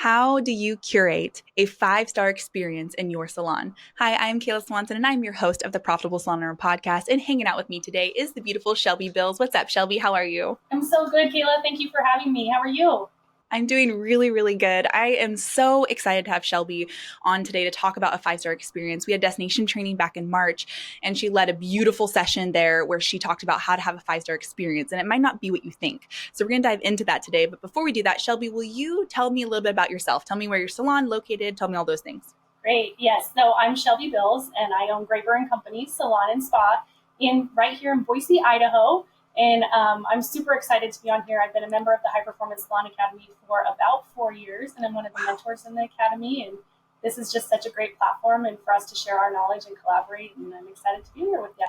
How do you curate a five-star experience in your salon? Hi, I'm Kayla Swanson, and I'm your host of the Profitable Salon Owner podcast. And hanging out with me today is the beautiful Shelby Bills. What's up, Shelby? How are you? I'm so good, Kayla. Thank you for having me. How are you? I'm doing really, really good. I am so excited to have Shelby on today to talk about a five-star experience. We had destination training back in March, and she led a beautiful session there where she talked about how to have a five-star experience. And it might not be what you think. So we're going to dive into that today. But before we do that, Shelby, will you tell me a little bit about yourself? Tell me where your salon located. Tell me all those things. Great. Yes. So I'm Shelby Bills, and I own Graeber and Company Salon and Spa right here in Boise, Idaho. And I'm super excited to be on here. I've been a member of the High Performance Salon Academy for about 4 years, and I'm one of the mentors in the academy. And this is just such a great platform and for us to share our knowledge and collaborate. And I'm excited to be here with you.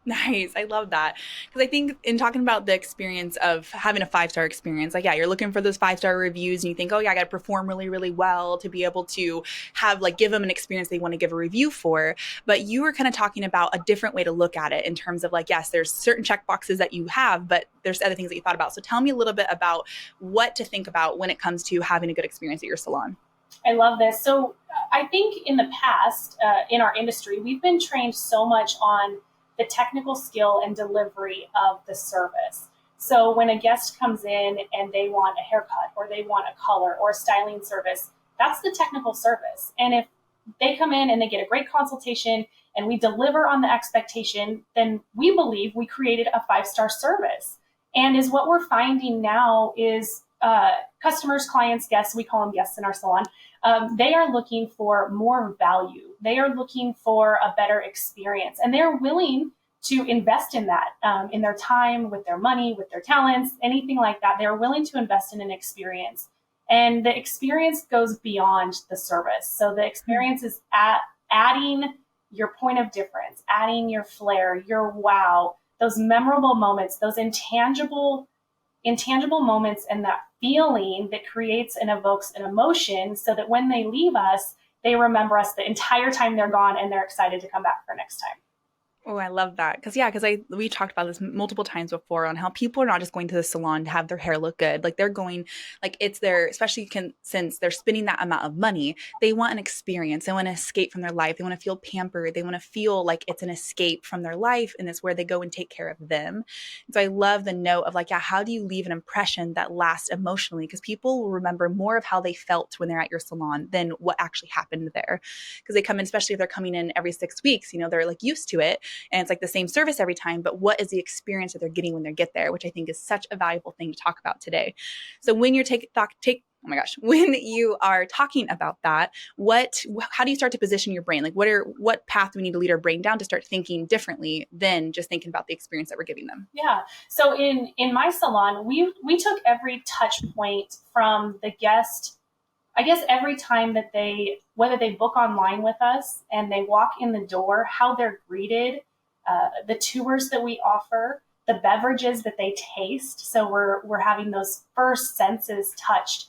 Nice. I love that. Because I think in talking about the experience of having a five-star experience, like, yeah, you're looking for those five-star reviews and you think, oh, yeah, I got to perform really, really well to be able to have, like, give them an experience they want to give a review for. But you were kind of talking about a different way to look at it in terms of, like, yes, there's certain check boxes that you have, but there's other things that you thought about. So tell me a little bit about what to think about when it comes to having a good experience at your salon. I love this. So I think in the past, in our industry, we've been trained so much on the technical skill and delivery of the service. So when a guest comes in and they want a haircut or they want a color or a styling service, that's the technical service. And if they come in and they get a great consultation and we deliver on the expectation, then we believe we created a five-star service. And is what we're finding now is customers, clients, guests, we call them guests in our salon, they are looking for more value. They are looking for a better experience, and they're willing to invest in that, in their time, with their money, with their talents, anything like that. They're willing to invest in an experience, and the experience goes beyond the service. So the experience is adding your point of difference, adding your flair, your wow, those memorable moments, those intangible moments, and that feeling that creates and evokes an emotion so that when they leave us, they remember us the entire time they're gone and they're excited to come back for next time. Oh, I love that. Because we talked about this multiple times before on how people are not just going to the salon to have their hair look good. Like, they're going, like, it's their, especially since they're spending that amount of money, they want an experience. They want to escape from their life. They want to feel pampered. They want to feel like it's an escape from their life, and it's where they go and take care of them. And so I love the note of, like, yeah, how do you leave an impression that lasts emotionally? Because people will remember more of how they felt when they're at your salon than what actually happened there. Because they come in, especially if they're coming in every 6 weeks, they're like used to it, and it's like the same service every time, but what is the experience that they're getting when they get there, which I think is such a valuable thing to talk about today. So when you're oh my gosh, when you are talking about that, how do you start to position your brain? Like, what path do we need to lead our brain down to start thinking differently than just thinking about the experience that we're giving them? Yeah. So in my salon, we took every touch point from the guest. I guess every time that whether they book online with us and they walk in the door, how they're greeted, the tours that we offer, the beverages that they taste. So we're having those first senses touched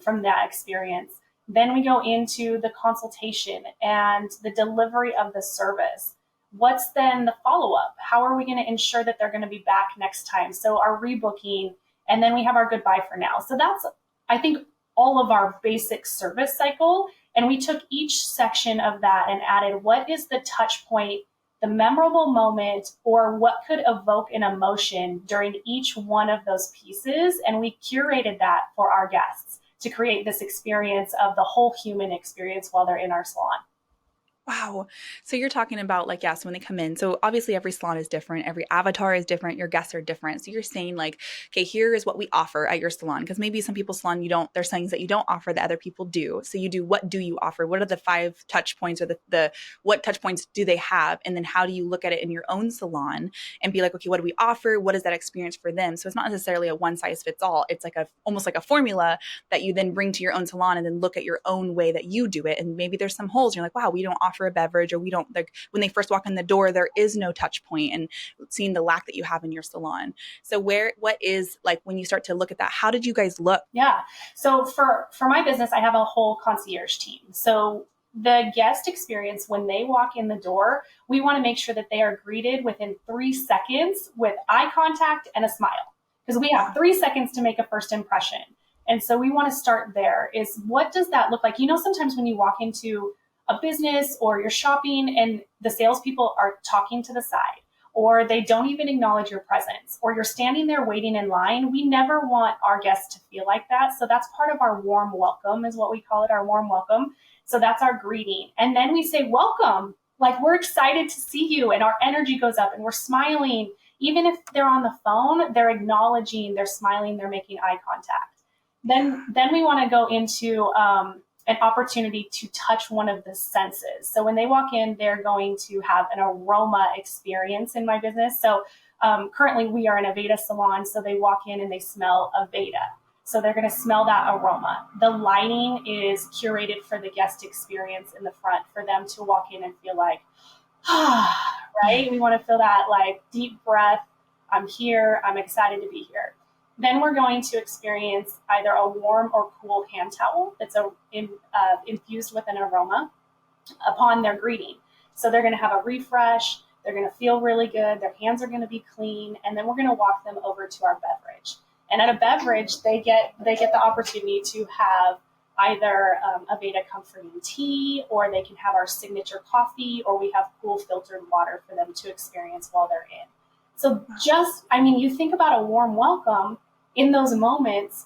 from that experience. Then we go into the consultation and the delivery of the service. What's then the follow-up? How are we going to ensure that they're going to be back next time? So our rebooking, and then we have our goodbye for now. So that's, I think, all of our basic service cycle. And we took each section of that and added what is the touch point, the memorable moment, or what could evoke an emotion during each one of those pieces. And we curated that for our guests to create this experience of the whole human experience while they're in our salon. Wow. So you're talking about, like, yes, when they come in. So obviously every salon is different. Every avatar is different. Your guests are different. So you're saying, like, okay, here is what we offer at your salon. Because maybe some people's salon, there's things that you don't offer that other people do. So what do you offer? What are the five touch points, or what touch points do they have? And then how do you look at it in your own salon and be like, okay, what do we offer? What is that experience for them? So it's not necessarily a one size fits all. It's like almost like a formula that you then bring to your own salon and then look at your own way that you do it. And maybe there's some holes. You're like, wow, we don't offer a beverage, or we don't, like, when they first walk in the door, there is no touch point, and seeing the lack that you have in your salon. So what is, like, when you start to look at that, how did you guys look? Yeah. So for my business, I have a whole concierge team. So the guest experience when they walk in the door, we want to make sure that they are greeted within 3 seconds with eye contact and a smile, because we have 3 seconds to make a first impression. And so we want to start there is what does that look like? Sometimes when you walk into a business or you're shopping and the salespeople are talking to the side, or they don't even acknowledge your presence, or you're standing there waiting in line. We never want our guests to feel like that. So that's part of our warm welcome, is what we call it, our warm welcome. So that's our greeting. And then we say, welcome, like we're excited to see you. And our energy goes up and we're smiling. Even if they're on the phone, they're acknowledging, they're smiling, they're making eye contact. Then we want to go into an opportunity to touch one of the senses. So when they walk in, they're going to have an aroma experience in my business. So currently we are an Aveda salon. So they walk in and they smell Aveda. So they're going to smell that aroma. The lighting is curated for the guest experience in the front for them to walk in and feel like, right? We want to feel that like deep breath. I'm here. I'm excited to be here. Then we're going to experience either a warm or cool hand towel that's infused with an aroma upon their greeting. So they're going to have a refresh. They're going to feel really good. Their hands are going to be clean. And then we're going to walk them over to our beverage. And at a beverage, they get the opportunity to have either Aveda comforting tea, or they can have our signature coffee, or we have cool filtered water for them to experience while they're in. So you think about a warm welcome in those moments,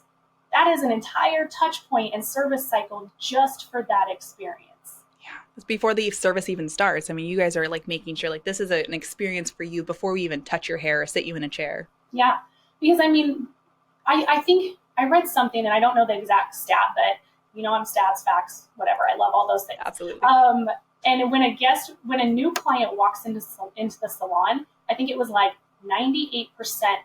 that is an entire touch point and service cycle just for that experience. Yeah. It's before the service even starts. I mean, you guys are like making sure like this is an experience for you before we even touch your hair or sit you in a chair. Yeah. Because I think I read something, and I don't know the exact stat, but I'm stats, facts, whatever. I love all those things. Absolutely. And when a new client walks into the salon, I think it was like 98%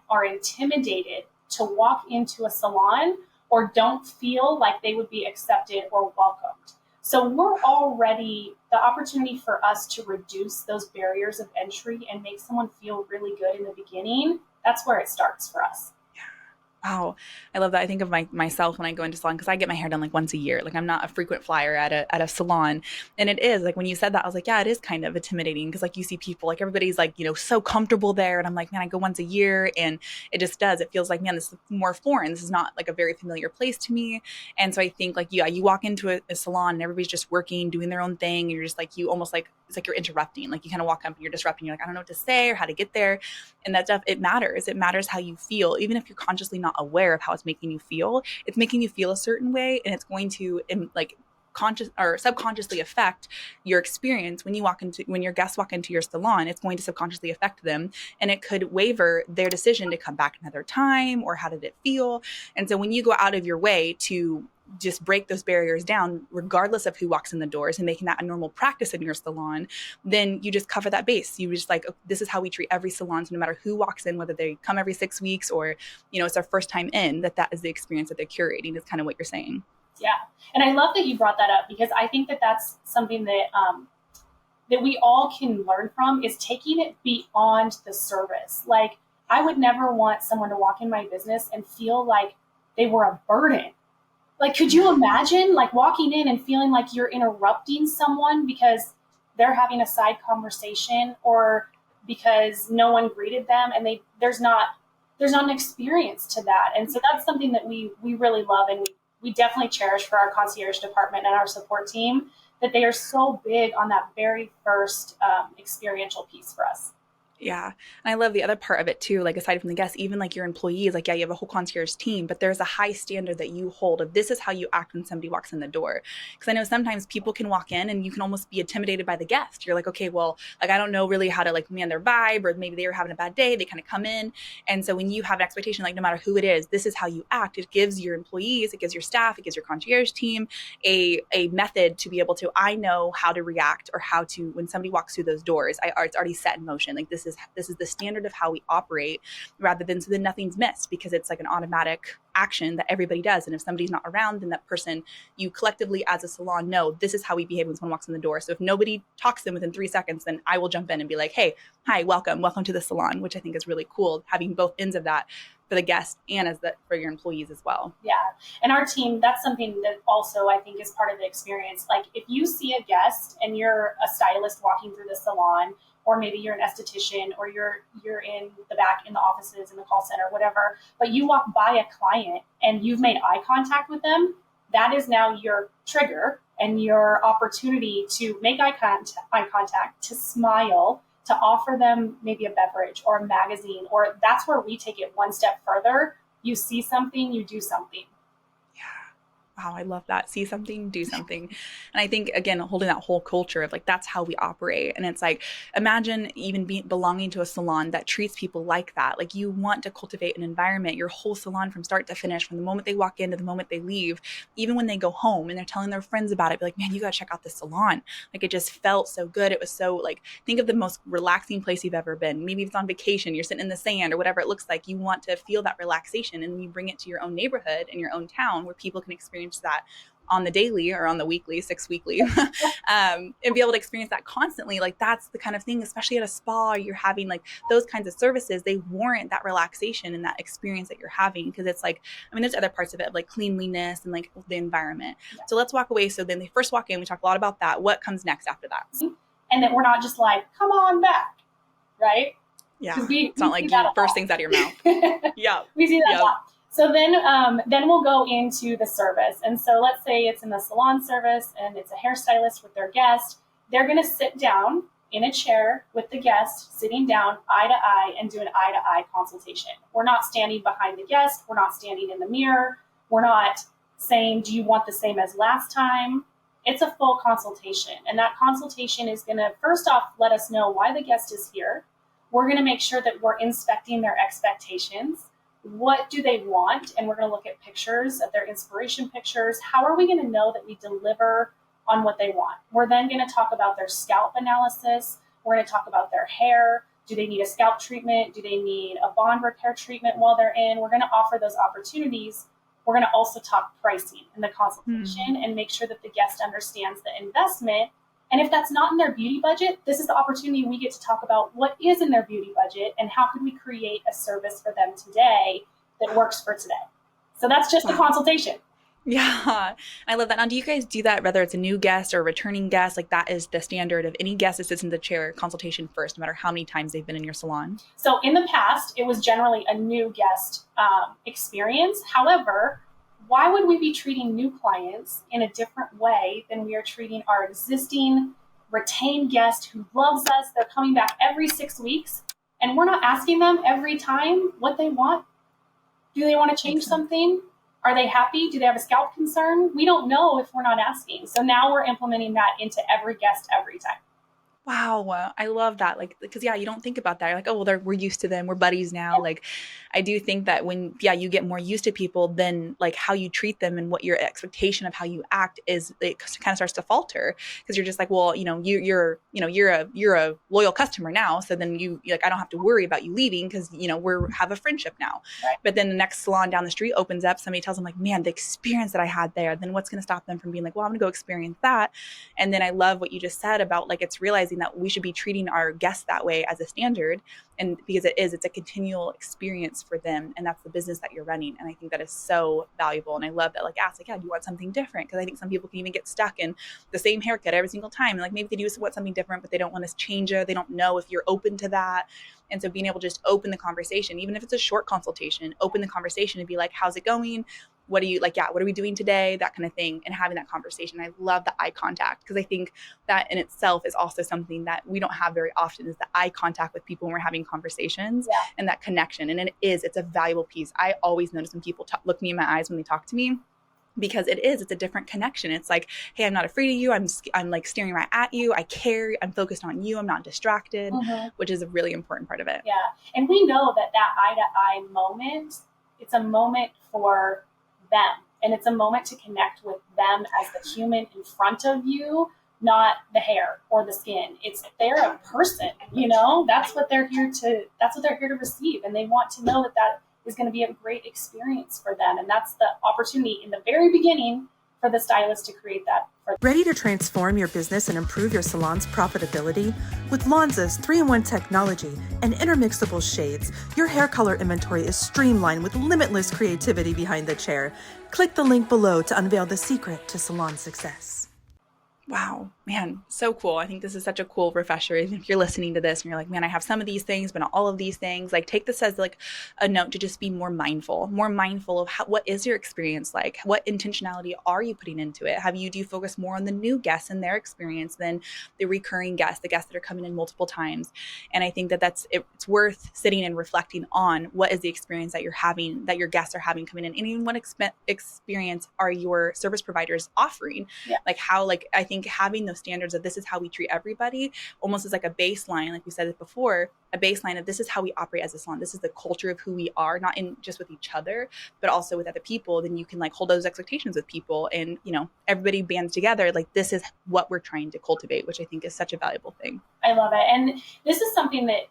are intimidated to walk into a salon or don't feel like they would be accepted or welcomed. So the opportunity for us to reduce those barriers of entry and make someone feel really good in the beginning, that's where it starts for us. Wow. I love that. I think of myself when I go into salon, because I get my hair done like once a year. Like I'm not a frequent flyer at a salon. And it is like when you said that, I was like, yeah, it is kind of intimidating, because like you see people, like everybody's like, so comfortable there. And I'm like, man, I go once a year, and it just does. It feels like, man, this is more foreign. This is not like a very familiar place to me. And so I think like, yeah, you walk into a salon and everybody's just working, doing their own thing. And you're just like, you almost like, it's like you're interrupting. Like you kind of walk up and you're disrupting. You're like, I don't know what to say or how to get there. And that stuff, it matters. It matters how you feel, even if you're consciously not aware of how it's making you feel. It's making you feel a certain way, and it's going to like conscious or subconsciously affect your experience when your guests walk into your salon. It's going to subconsciously affect them, and it could waver their decision to come back another time, or how did it feel. And so when you go out of your way to just break those barriers down, regardless of who walks in the doors, and making that a normal practice in your salon, then you just cover that base. You just like, oh, this is how we treat every salon. So no matter who walks in, whether they come every 6 weeks or, it's their first time in, that is the experience that they're curating, is kind of what you're saying. Yeah. And I love that you brought that up, because I think that that's something that, that we all can learn from, is taking it beyond the service. Like I would never want someone to walk in my business and feel like they were a burden. Like, could you imagine like walking in and feeling like you're interrupting someone because they're having a side conversation, or because no one greeted them, and there's not an experience to that. And so that's something that we really love, and we definitely cherish for our concierge department and our support team, that they are so big on that very first experiential piece for us. Yeah. And I love the other part of it too. Like aside from the guests, even like your employees, like, yeah, you have a whole concierge team, but there's a high standard that you hold of this is how you act when somebody walks in the door. Because I know sometimes people can walk in and you can almost be intimidated by the guest. You're like, okay, well, like, I don't know really how to like man their vibe, or maybe they were having a bad day. They kind of come in. And so when you have an expectation, like no matter who it is, this is how you act. It gives your employees, it gives your staff, it gives your concierge team a method to be able to, I know how to react, or how to, when somebody walks through those doors, it's already set in motion. Like this is the standard of how we operate, rather than so then nothing's missed, because it's like an automatic action that everybody does. And if somebody's not around, then that person, you collectively as a salon know this is how we behave when someone walks in the door. So if nobody talks to them within 3 seconds, then I will jump in and be like, hey, hi, welcome to the salon, which I think is really cool, having both ends of that for the guests and for your employees as well. Yeah. And our team, that's something that also I think is part of the experience. Like if you see a guest and you're a stylist walking through the salon, or maybe you're an esthetician, or you're in the back in the offices, in the call center, whatever, but you walk by a client and you've made eye contact with them, that is now your trigger and your opportunity to make eye contact, to smile, to offer them maybe a beverage or a magazine, or that's where we take it one step further. You see something, you do something. Wow, I love that. See something, do something. And I think, again, holding that whole culture of like, that's how we operate. And it's like, imagine even belonging to a salon that treats people like that. Like, you want to cultivate an environment, your whole salon from start to finish, from the moment they walk in to the moment they leave, even when they go home and they're telling their friends about it, be like, man, you got to check out this salon. Like, it just felt so good. It was so like, think of the most relaxing place you've ever been. Maybe it's on vacation, you're sitting in the sand or whatever it looks like. You want to feel that relaxation, and you bring it to your own neighborhood and your own town where people can experience that on the daily or on the weekly, 6 weekly, and be able to experience that constantly. Like, that's the kind of thing, especially at a spa, you're having like those kinds of services, they warrant that relaxation and that experience that you're having. Cause it's like, I mean, there's other parts of it, like cleanliness and like the environment. Yeah. So let's walk away. So then they first walk in, we talk a lot about that. What comes next after that? And then we're not just like, come on back. Right. Yeah. It's not like first things out of your mouth. Yeah. We see that a lot. So then we'll go into the service. And so let's say it's in the salon service and it's a hairstylist with their guest. They're going to sit down in a chair with the guest, sitting down eye to eye, and do an eye to eye consultation. We're not standing behind the guest. We're not standing in the mirror. We're not saying, do you want the same as last time? It's a full consultation. And that consultation is going to, first off, let us know why the guest is here. We're going to make sure that we're inspecting their expectations. What do they want? And we're going to look at pictures of their inspiration pictures. How are we going to know that we deliver on what they want? We're then going to talk about their scalp analysis. We're going to talk about their hair. Do they need a scalp treatment? Do they need a bond repair treatment while they're in? We're going to offer those opportunities. We're going to also talk pricing in the consultation and make sure that the guest understands the investment. And if that's not in their beauty budget, this is the opportunity we get to talk about what is in their beauty budget and how could we create a service for them today that works for today. So that's just the consultation. Yeah, I love that. Now, do you guys do that, whether it's a new guest or a returning guest? Like, that is the standard of any guest that sits in the chair, consultation first, no matter how many times they've been in your salon? So in the past, it was generally a new guest experience. However, why would we be treating new clients in a different way than we are treating our existing retained guest who loves us? They're coming back every 6 weeks, and we're not asking them every time what they want. Do they want to change something? Are they happy? Do they have a scalp concern? We don't know if we're not asking. So now we're implementing that into every guest every time. Wow. I love that. Like, because yeah, you don't think about that. You're like, oh, well, we're used to them. We're buddies now. Like, I do think that when, you get more used to people, then like how you treat them and what your expectation of how you act is, it kind of starts to falter, because you're just like, well, you're a loyal customer now. So then I don't have to worry about you leaving because, we're have a friendship now. Right. But then the next salon down the street opens up, somebody tells them like, man, the experience that I had there, then what's going to stop them from being like, well, I'm going to go experience that. And then I love what you just said about like, it's realizing that we should be treating our guests that way as a standard. And because it's a continual experience for them. And that's the business that you're running. And I think that is so valuable. And I love that, like, ask, like, yeah, do you want something different? Because I think some people can even get stuck in the same haircut every single time. And like, maybe they do want something different, but they don't want to change it. They don't know if you're open to that. And so being able to just open the conversation, even if it's a short consultation, open the conversation and be like, how's it going? What are you like? Yeah. What are we doing today? That kind of thing. And having that conversation. I love the eye contact, because I think that in itself is also something that we don't have very often, is the eye contact with people when we're having conversations and that connection. And it's a valuable piece. I always notice when people look me in my eyes when they talk to me, because it's a different connection. It's like, hey, I'm not afraid of you. I'm like staring right at you. I care. I'm focused on you. I'm not distracted, which is a really important part of it. Yeah. And we know that eye to eye moment, it's a moment for them. And it's a moment to connect with them as the human in front of you, not the hair or the skin. They're a person, that's what they're here to receive. And they want to know that is going to be a great experience for them. And that's the opportunity in the very beginning for the stylist to create that. Ready to transform your business and improve your salon's profitability? With Lonza's 3-in-1 technology and intermixable shades, your hair color inventory is streamlined with limitless creativity behind the chair. Click the link below to unveil the secret to salon success. Wow. Man, so cool. I think this is such a cool refresher. Even if you're listening to this and you're like, man, I have some of these things, but not all of these things, like take this as like a note to just be more mindful of what is your experience like? What intentionality are you putting into it? Do you focus more on the new guests and their experience than the recurring guests, the guests that are coming in multiple times? And I think that it's worth sitting and reflecting on what is the experience that you're having, that your guests are having coming in, and even what experience are your service providers offering? Yeah. Like how, like, I think having those standards of this is how we treat everybody almost as like a baseline, like we said it before, a baseline of this is how we operate as a salon. This is the culture of who we are, not in just with each other, but also with other people. Then you can like hold those expectations with people, and everybody bands together. Like this is what we're trying to cultivate, which I think is such a valuable thing. I love it. And this is something that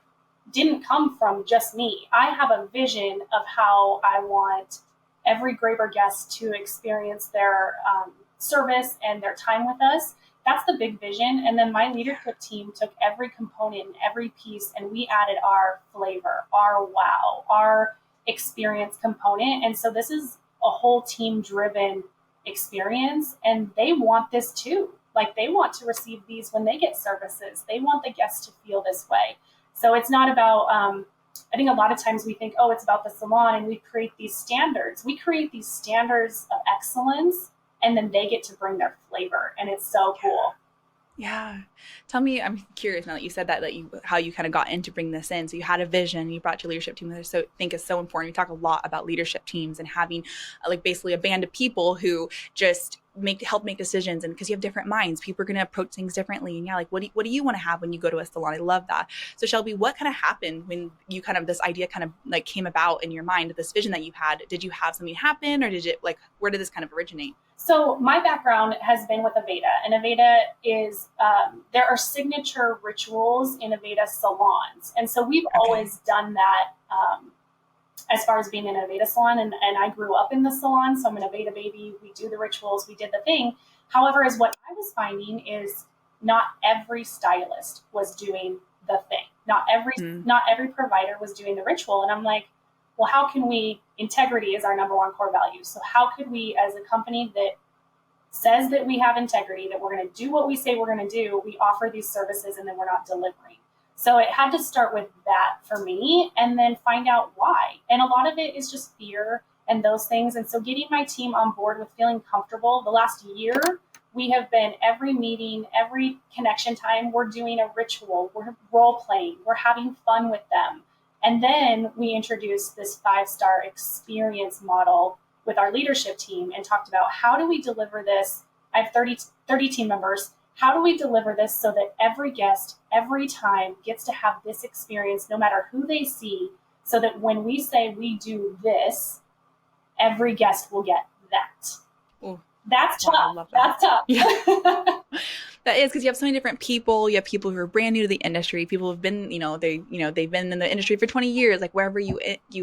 didn't come from just me. I have a vision of how I want every Graeber guest to experience their service and their time with us. That's the big vision. And then my leadership team took every component, every piece, and we added our flavor, our wow, our experience component. And so this is a whole team driven experience, and they want this too. Like they want to receive these when they get services. They want the guests to feel this way. So it's not about, I think a lot of times we think, oh, it's about the salon, and we create these standards. We create these standards of excellence, and then they get to bring their flavor. And it's so cool. Yeah. Tell me, I'm curious now that you said that how you kind of got into bringing this in. So you had a vision, you brought your leadership team, which I think is so important. We talk a lot about leadership teams and having like basically a band of people who just help make decisions. And because you have different minds, people are going to approach things differently. And yeah, like what do you want to have when you go to a salon? I love that. So Shelby, what kind of happened when you kind of, this idea kind of like came about in your mind, this vision that you had? Did you have something happen, or did it like, where did this kind of originate? So my background has been with Aveda, and Aveda is, there are signature rituals in Aveda salons. And so we've always done that as far as being in an Aveda salon. And I grew up in the salon, so I'm an Aveda baby. We do the rituals, we did the thing. However, is what I was finding is not every stylist was doing the thing. Not every provider was doing the ritual. And I'm like, well, how can we, integrity is our number one core value. So how could we, as a company that says that we have integrity, that we're going to do what we say we're going to do, we offer these services and then we're not delivering? So it had to start with that for me, and then find out why. And a lot of it is just fear and those things. And so getting my team on board with feeling comfortable. The last year, we have been every meeting, every connection time, we're doing a ritual, we're role playing, we're having fun with them. And then we introduced this 5-star experience model with our leadership team and talked about how do we deliver this? I have 30 team members. How do we deliver this so that every guest, every time, gets to have this experience, no matter who they see, so that when we say we do this, every guest will get that. Ooh. That's tough. Wow, I love that. That's tough. Yeah. That is, because you have so many different people. You have people who are brand new to the industry. People who've been, they've been in the industry for 20 years. Like wherever you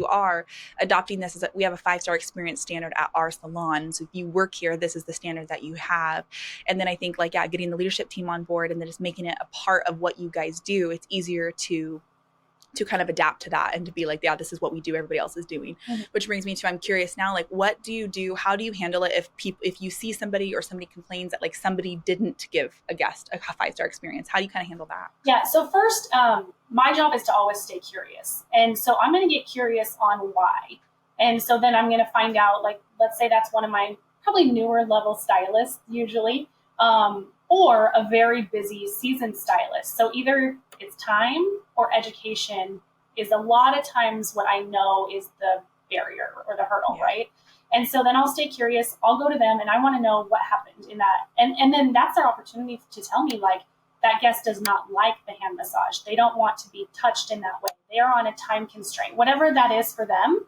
are, adopting this is that we have a 5-star experience standard at our salon. So if you work here, this is the standard that you have. And then I think getting the leadership team on board and then just making it a part of what you guys do. It's easier to kind of adapt to that and to be like, yeah, this is what we do, everybody else is doing. Mm-hmm. Which brings me to, I'm curious now, like, what do you do? How do you handle it if you see somebody or somebody complains that like somebody didn't give a guest a 5-star experience? How do you kind of handle that? Yeah. So first, my job is to always stay curious. And so I'm going to get curious on why. And so then I'm going to find out, like, let's say that's one of my probably newer level stylists usually, or a very busy seasoned stylist. So either it's time or education is a lot of times what I know is the barrier or the hurdle, yeah. Right? And so then I'll stay curious. I'll go to them and I want to know what happened in that. And then that's their opportunity to tell me, like, that guest does not like the hand massage. They don't want to be touched in that way. They are on a time constraint, whatever that is for them.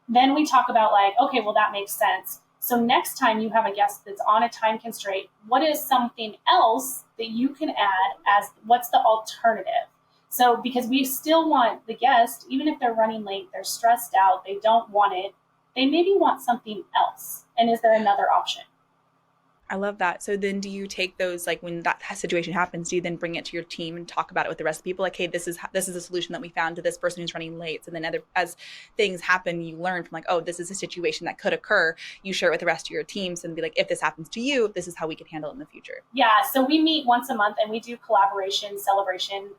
Then we talk about like, okay, well, that makes sense. So next time you have a guest that's on a time constraint, what is something else that you can add as what's the alternative? So because we still want the guest, even if they're running late, they're stressed out, they don't want it, they maybe want something else. And is there another option? I love that. So then do you take those, like when that situation happens, do you then bring it to your team and talk about it with the rest of the people? Like, hey, this is a solution that we found to this person who's running late. So then as things happen, you learn from like, oh, this is a situation that could occur. You share it with the rest of your teams and be like, if this happens to you, this is how we can handle it in the future. Yeah, so we meet once a month and we do collaboration, celebration.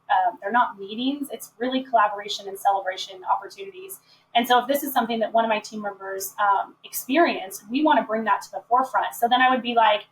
They're not meetings, it's really collaboration and celebration opportunities. And so if this is something that one of my team members experienced, we want to bring that to the forefront. So then I would be like,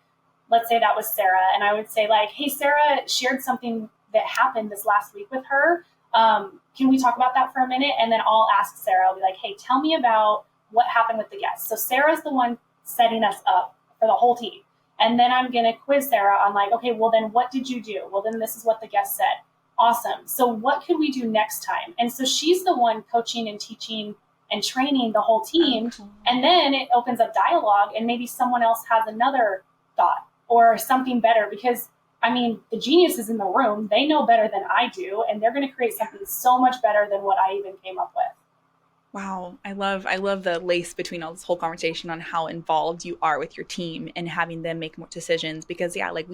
let's say that was Sarah, and I would say like, hey, Sarah shared something that happened this last week with her. Can we talk about that for a minute? And then I'll ask Sarah, I'll be like, hey, tell me about what happened with the guests. So Sarah's the one setting us up for the whole team. And then I'm going to quiz Sarah on like, okay, well then what did you do? Well, then this is what the guest said. Awesome. So what could we do next time? And so she's the one coaching and teaching and training the whole team. Okay. And then it opens up dialogue and maybe someone else has another thought or something better, because I mean, the genius is in the room. They know better than I do, and they're going to create something so much better than what I even came up with. Wow, I love the lace between all this whole conversation on how involved you are with your team and having them make more decisions. Because yeah, like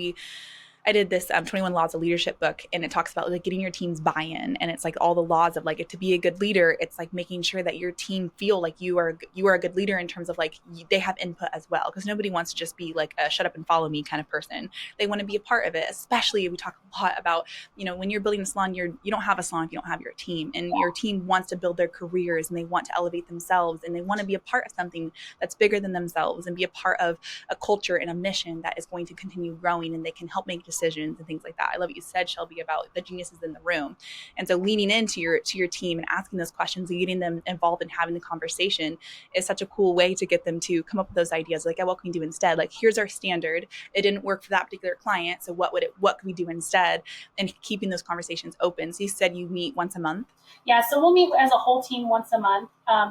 I did this 21 Laws of Leadership book, and it talks about like getting your team's buy-in, and it's like all the laws of like to be a good leader. It's like making sure that your team feel like you are a good leader in terms of like they have input as well, because nobody wants to just be like a shut up and follow me kind of person. They want to be a part of it. Especially we talk a lot about when you're building a salon, you don't have a salon if you don't have your team, and your team wants to build their careers and they want to elevate themselves and they want to be a part of something that's bigger than themselves and be a part of a culture and a mission that is going to continue growing, and they can help make decisions and things like that. I love what you said, Shelby, about the geniuses in the room. And so leaning into your team and asking those questions and getting them involved in having the conversation is such a cool way to get them to come up with those ideas. Like, what can we do instead? Like, here's our standard. It didn't work for that particular client. So what could we do instead? And keeping those conversations open. So you said you meet once a month? Yeah, so we'll meet as a whole team once a month.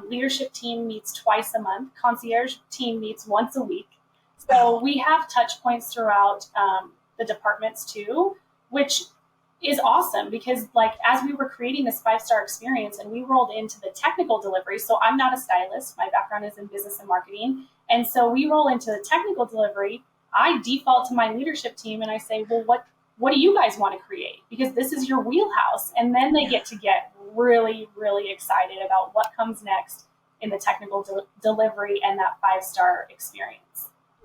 Leadership team meets twice a month. Concierge team meets once a week. So we have touch points throughout the departments too, which is awesome because like as we were creating this 5-star experience and we rolled into the technical delivery, so I'm not a stylist, my background is in business and marketing, and so we roll into the technical delivery. I default to my leadership team and I say, well, what do you guys want to create? Because this is your wheelhouse. And then they get to get really, really excited about what comes next in the technical delivery and that 5-star experience.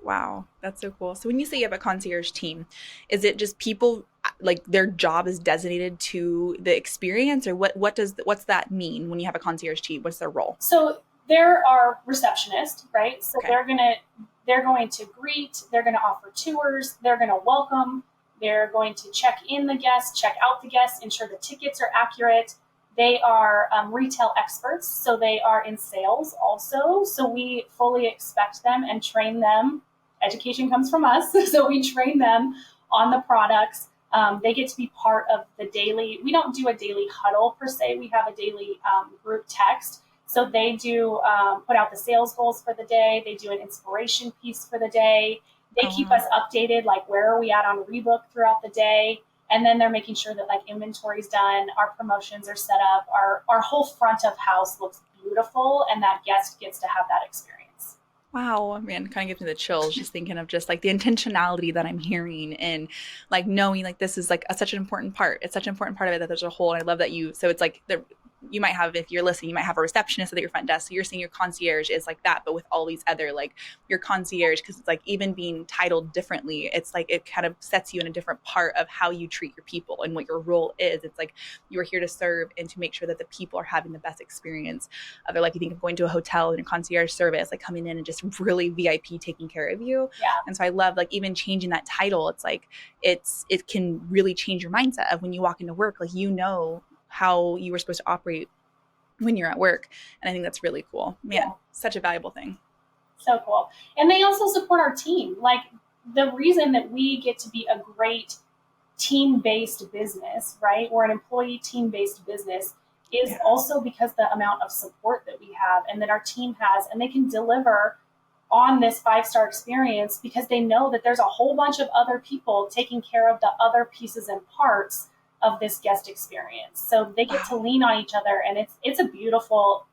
Wow, that's so cool. So when you say you have a concierge team, is it just people like their job is designated to the experience, or what's that mean when you have a concierge team? What's their role? So there are receptionists, right? So Okay. they're going to greet, they're going to offer tours, they're going to welcome, they're going to check in the guests, check out the guests, ensure the tickets are accurate. They are retail experts, so they are in sales also. So we fully expect them and train them. Education comes from us, so we train them on the products. They get to be part of the daily. We don't do a daily huddle per se. We have a daily group text. So they do put out the sales goals for the day. They do an inspiration piece for the day. They keep us updated, like where are we at on rebook throughout the day. And then they're making sure that like inventory's done, our promotions are set up, our whole front of house looks beautiful, and that guest gets to have that experience. Wow, man, kind of gives me the chills just thinking of just like the intentionality that I'm hearing and like knowing like this is like such an important part. It's such an important part of it that there's a whole, and I love that so it's like you might have, if you're listening, you might have a receptionist at your front desk. So you're saying your concierge is like that, but with all these other, like your concierge, because it's like even being titled differently, it's like it kind of sets you in a different part of how you treat your people and what your role is. It's like you are here to serve and to make sure that the people are having the best experience of their life. You think of going to a hotel and a concierge service, like coming in and just really VIP taking care of you. Yeah. And so I love like even changing that title. It's like it can really change your mindset of when you walk into work, like how you were supposed to operate when you're at work. And I think that's really cool. Man, Such a valuable thing. So cool. And they also support our team. Like the reason that we get to be a great team-based business, right? We're an employee team-based business is also because the amount of support that we have and that our team has, and they can deliver on this 5-star experience because they know that there's a whole bunch of other people taking care of the other pieces and parts of this guest experience. So they get to lean on each other, and it's a beautiful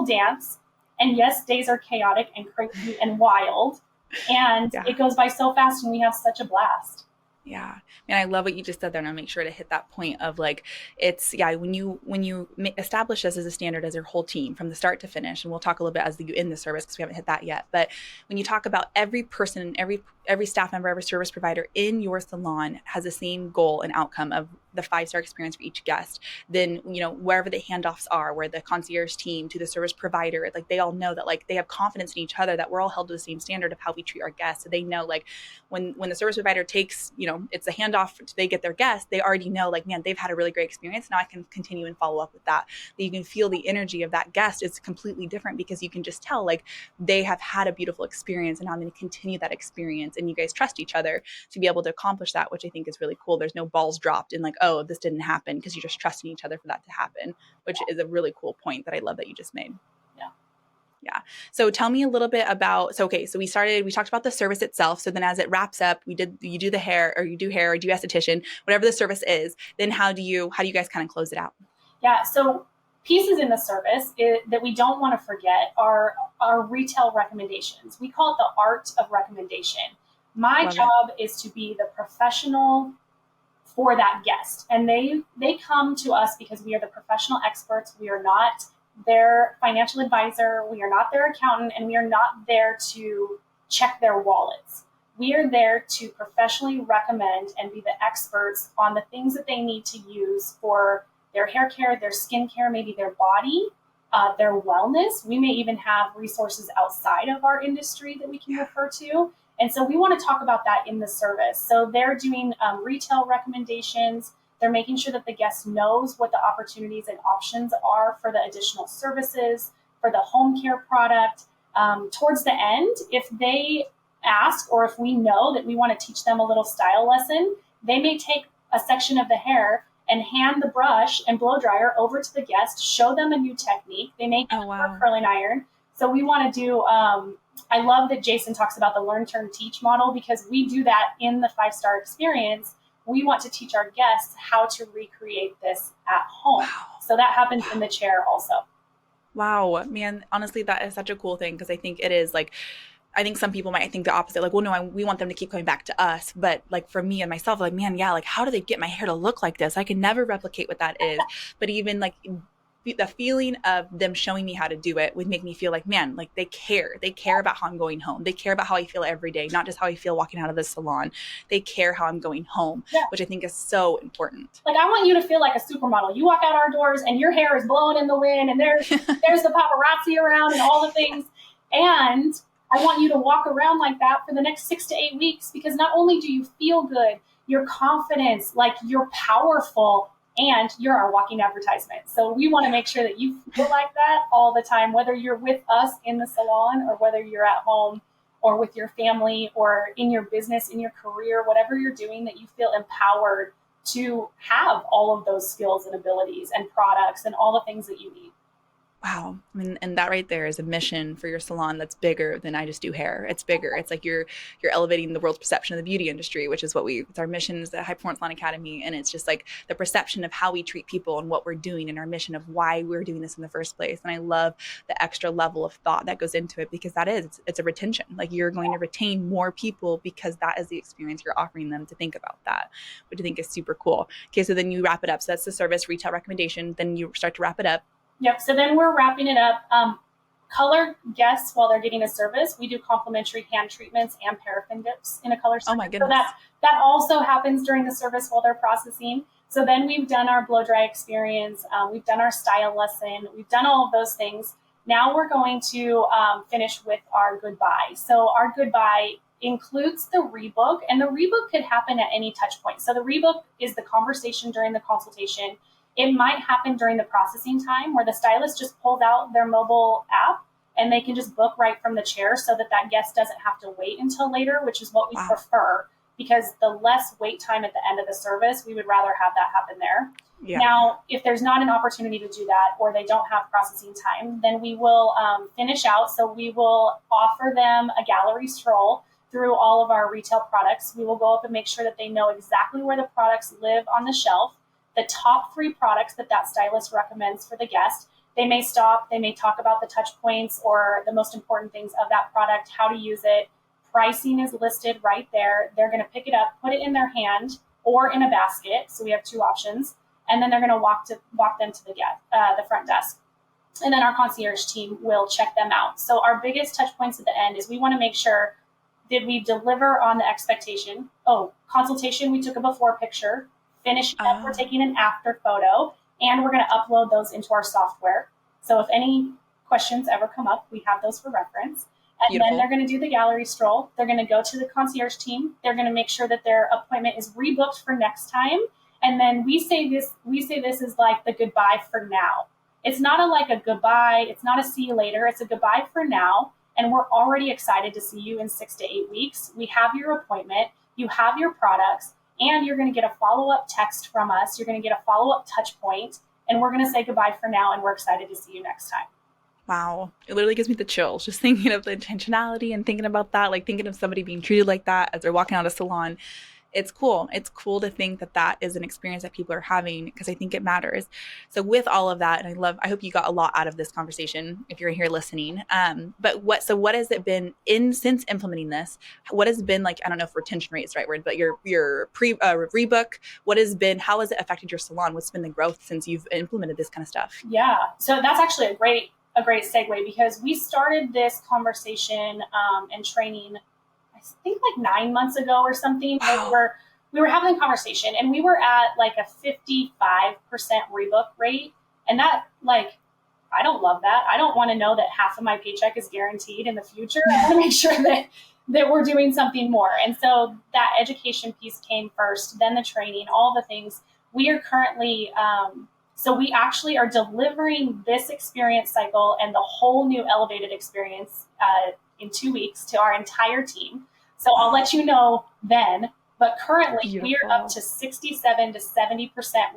dance. And yes, days are chaotic and crazy and wild, And Yeah. it goes by so fast and we have such a blast. Yeah. And I love what you just said there. And I'll make sure to hit that point of like, it's, yeah, when you establish this as a standard as your whole team from the start to finish, and we'll talk a little bit as you in the service because we haven't hit that yet. But when you talk about every person, every staff member, every service provider in your salon has the same goal and outcome of the 5-star experience for each guest, then, wherever the handoffs are, where the concierge team to the service provider, like they all know that like they have confidence in each other that we're all held to the same standard of how we treat our guests. So they know like when the service provider takes, it's a handoff, they get their guests, they already know like, man, they've had a really great experience. Now I can continue and follow up with that. But you can feel the energy of that guest is completely different because you can just tell like they have had a beautiful experience and now I'm going to continue that experience. And you guys trust each other to be able to accomplish that, which I think is really cool. There's no balls dropped in like, oh, this didn't happen because you're just trusting each other for that to happen, which is a really cool point that I love that you just made. Yeah. Yeah. So tell me a little bit about, so we talked about the service itself. So then as it wraps up, you do the hair or you do hair or do esthetician, whatever the service is, then how do you guys kind of close it out? Yeah. So pieces in the service that we don't want to forget are our retail recommendations. We call it the art of recommendation. My Love job is to be the professional for that guest. And they come to us because we are the professional experts. We are not their financial advisor. We are not their accountant, and we are not there to check their wallets. We are there to professionally recommend and be the experts on the things that they need to use for their hair care, their skin care, maybe their body, their wellness. We may even have resources outside of our industry that we can refer to. And so we want to talk about that in the service. So they're doing retail recommendations. They're making sure that the guest knows what the opportunities and options are for the additional services, for the home care product. Towards the end, if they ask or if we know that we want to teach them a little style lesson, they may take a section of the hair and hand the brush and blow dryer over to the guest, show them a new technique. They may get a curling iron. So we want to do, I love that Jason talks about the learn, turn, teach model because we do that in the 5-star experience. We want to teach our guests how to recreate this at home. Wow. So that happens in the chair also. Wow, man, honestly, that is such a cool thing because I think it is like, I think some people might think the opposite, like, well, no, we want them to keep coming back to us. But like for me and myself, like, man, yeah, like how do they get my hair to look like this? I can never replicate what that is. But even like the feeling of them showing me how to do it would make me feel like, man, like they care about how I'm going home. They care about how I feel every day, not just how I feel walking out of the salon. They care how I'm going home, which I think is so important. Like I want you to feel like a supermodel. You walk out our doors and your hair is blowing in the wind and there's the paparazzi around and all the things. And I want you to walk around like that for the next 6 to 8 weeks because not only do you feel good, your confidence, like you're powerful, and you're our walking advertisement. So we want to make sure that you feel like that all the time, whether you're with us in the salon or whether you're at home or with your family or in your business, in your career, whatever you're doing, that you feel empowered to have all of those skills and abilities and products and all the things that you need. Wow. I mean, and that right there is a mission for your salon that's bigger than I just do hair. It's bigger. It's like you're elevating the world's perception of the beauty industry, which is it's our mission is the High Performance Salon Academy. And it's just like the perception of how we treat people and what we're doing and our mission of why we're doing this in the first place. And I love the extra level of thought that goes into it because it's a retention. Like you're going to retain more people because that is the experience you're offering them to think about that, which I think is super cool. Okay. So then you wrap it up. So that's the service retail recommendation. Then you start to wrap it up. Yep. So then we're wrapping it up. Color guests while they're getting a service. We do complimentary hand treatments and paraffin dips in a color service. Oh my goodness. So that also happens during the service while they're processing. So then we've done our blow dry experience. We've done our style lesson. We've done all of those things. Now we're going to finish with our goodbye. So our goodbye includes the rebook, and the rebook could happen at any touch point. So the rebook is the conversation during the consultation. It might happen during the processing time where the stylist just pulls out their mobile app and they can just book right from the chair so that guest doesn't have to wait until later, which is what we prefer because the less wait time at the end of the service, we would rather have that happen there. Yeah. Now, if there's not an opportunity to do that or they don't have processing time, then we will finish out. So we will offer them a gallery stroll through all of our retail products. We will go up and make sure that they know exactly where the products live on the shelf. The top 3 products that stylist recommends for the guest. They may stop, they may talk about the touch points or the most important things of that product, how to use it, Pricing is listed right there. They're going to pick it up, put it in their hand or in a basket. So we have two options. And then they're going to walk them to the front desk. And then our concierge team will check them out. So our biggest touch points at the end is we want to make sure, did we deliver on the expectation? Oh, consultation, we took a before picture. Finish up, we're taking an after photo, and we're going to upload those into our software. So if any questions ever come up, we have those for reference. And Beautiful. Then they're going to do the gallery stroll. They're going to go to the concierge team. They're going to make sure that their appointment is rebooked for next time. And then we say this is like the goodbye for now. It's not like a goodbye. It's not a see you later. It's a goodbye for now. And we're already excited to see you in 6 to 8 weeks. We have your appointment. You have your products. And you're going to get a follow-up text from us. You're going to get a follow-up touch point. And we're going to say goodbye for now. And we're excited to see you next time. Wow. It literally gives me the chills just thinking of the intentionality and thinking about that, like thinking of somebody being treated like that as they're walking out of a salon. It's cool. It's cool to think that that is an experience that people are having because I think it matters. So with all of that, and I hope you got a lot out of this conversation if you're here listening. But what has it been since implementing this? What has been like, I don't know if retention rate is the right word, but your rebook, how has it affected your salon? What's been the growth since you've implemented this kind of stuff? Yeah. So that's actually a great segue because we started this conversation and training I think like 9 months ago or something. Wow. We were having a conversation and we were at like a 55% rebook rate. And that, like, I don't love that. I don't want to know that half of my paycheck is guaranteed in the future. I want to make sure that we're doing something more. And so that education piece came first, then the training, all the things. We are currently, so we actually are delivering this experience cycle and the whole new elevated experience in 2 weeks to our entire team. So I'll let you know then. But currently Beautiful. We are up to 67 to 70%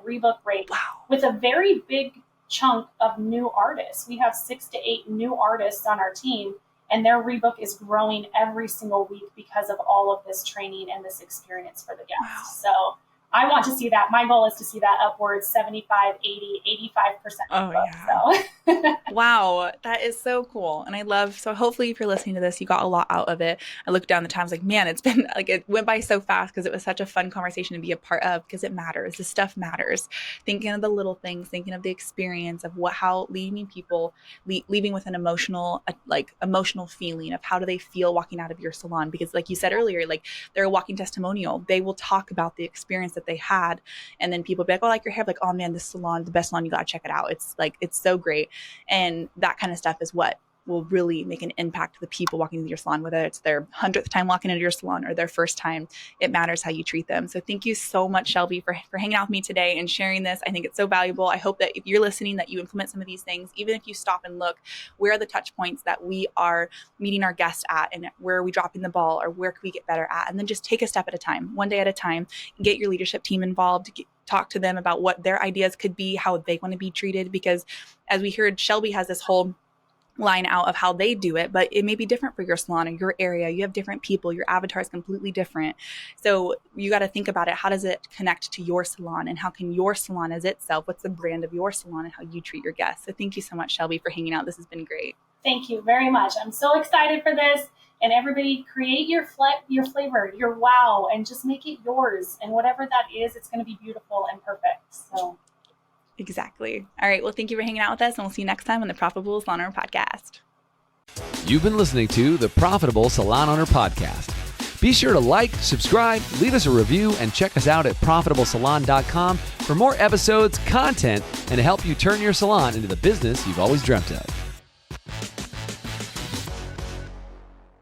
rebook rate. Wow. With a very big chunk of new artists. We have 6 to 8 new artists on our team, and their rebook is growing every single week because of all of this training and this experience for the guests. Wow. So I want to see that. My goal is to see that upwards 75, 80, 85%. Oh, yeah. So. Wow. That is so cool. And so hopefully if you're listening to this, you got a lot out of it. I looked down the times like, man, it went by so fast because it was such a fun conversation to be a part of because it matters. This stuff matters. Thinking of the little things, thinking of the experience of how leaving people, leaving with an emotional feeling of how do they feel walking out of your salon? Because like you said earlier, like they're a walking testimonial. They will talk about the experience that they had. And then people be like, oh, I like your hair. Like, oh man, this salon, the best salon, you got to check it out. It's so great. And that kind of stuff is what will really make an impact to the people walking into your salon, whether it's their 100th time walking into your salon or their first time. It matters how you treat them. So thank you so much, Shelby, for hanging out with me today and sharing this. I think it's so valuable. I hope that if you're listening, that you implement some of these things, even if you stop and look, where are the touch points that we are meeting our guests at and where are we dropping the ball or where can we get better at? And then just take a step at a time, one day at a time, get your leadership team involved, talk to them about what their ideas could be, how they want to be treated. Because as we heard, Shelby has this whole line out of how they do it, but it may be different for your salon or your area. You have different people. Your avatar is completely different. So you got to think about it. How does it connect to your salon and how can your salon as itself, what's the brand of your salon and how you treat your guests? So thank you so much, Shelby, for hanging out. This has been great. Thank you very much. I'm so excited for this. And everybody create your flavor, your wow, and just make it yours. And whatever that is, it's going to be beautiful and perfect. So. Exactly. All right. Well, thank you for hanging out with us, and we'll see you next time on the Profitable Salon Owner Podcast. You've been listening to the Profitable Salon Owner Podcast. Be sure to like, subscribe, leave us a review, and check us out at profitablesalon.com for more episodes, content, and to help you turn your salon into the business you've always dreamt of.